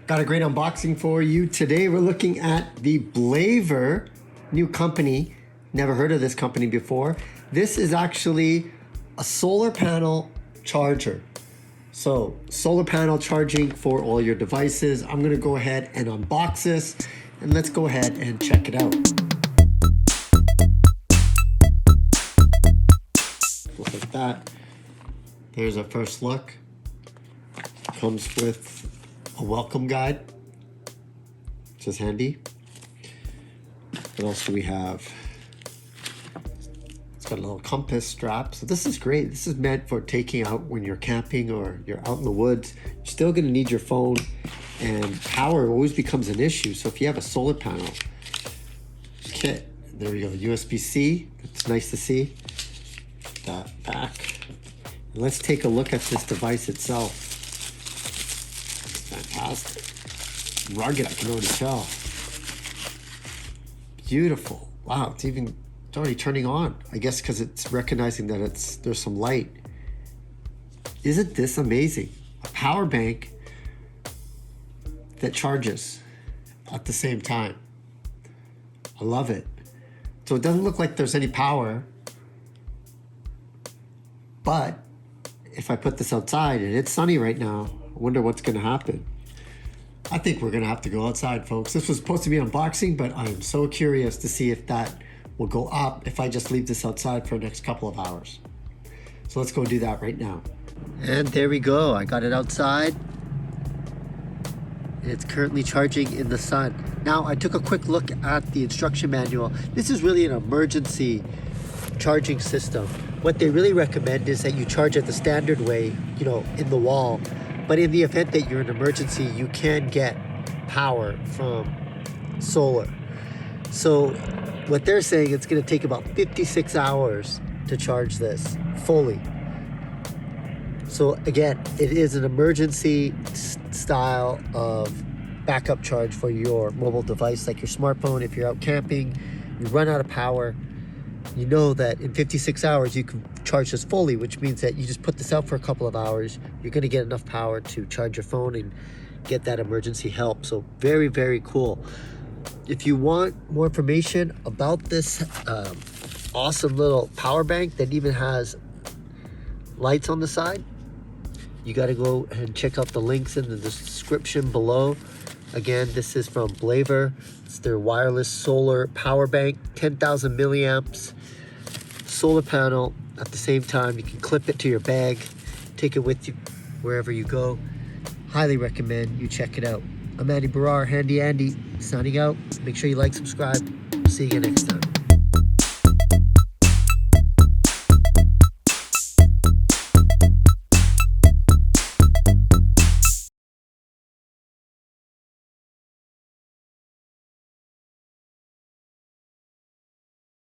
Got a great unboxing for you. Today we're looking at the Blavor, new company. Never heard of this company before. This is actually a solar panel charger. So solar panel charging for all your devices. I'm gonna go ahead and unbox this and let's go ahead and check it out. Look at that. There's a first look. Comes with a welcome guide, which is handy. What else do we have? It's got a little compass strap. So this is great. This is meant for taking out when you're camping or you're out in the woods. You're still gonna need your phone, and power always becomes an issue. So if you have a solar panel kit, there we go, USB-C. It's nice to see. That back. And let's take a look at this device itself. Fantastic. Rugged, I can already tell. Beautiful. Wow, it's already turning on. I guess because it's recognizing that there's some light. Isn't this amazing? A power bank that charges at the same time. I love it. So it doesn't look like there's any power, but if I put this outside and it's sunny right now, I wonder what's gonna happen. I think we're gonna have to go outside, folks. This was supposed to be unboxing, but I am so curious to see if that will go up if I just leave this outside for the next couple of hours. So let's go do that right now. And there we go, I got it outside. It's currently charging in the sun. Now, I took a quick look at the instruction manual. This is really an emergency charging system. What they really recommend is that you charge it the standard way, in the wall. But in the event that you're in an emergency, you can get power from solar. So what they're saying, it's gonna take about 56 hours to charge this fully. So again, it is an emergency style of backup charge for your mobile device, like your smartphone. If you're out camping, you run out of power, you know that in 56 hours you can charge this fully, which means that you just put this out for a couple of hours, you're going to get enough power to charge your phone and get that emergency help. So very, very cool. If you want more information about this awesome little power bank that even has lights on the side, you got to go and check out the links in the description below. Again, this is from Blavor. It's their wireless solar power bank, 10,000 milliamps, solar panel. At the same time, you can clip it to your bag, take it with you wherever you go. Highly recommend you check it out. I'm Baryer, Handy Andy, signing out. Make sure you like, subscribe. See you next time.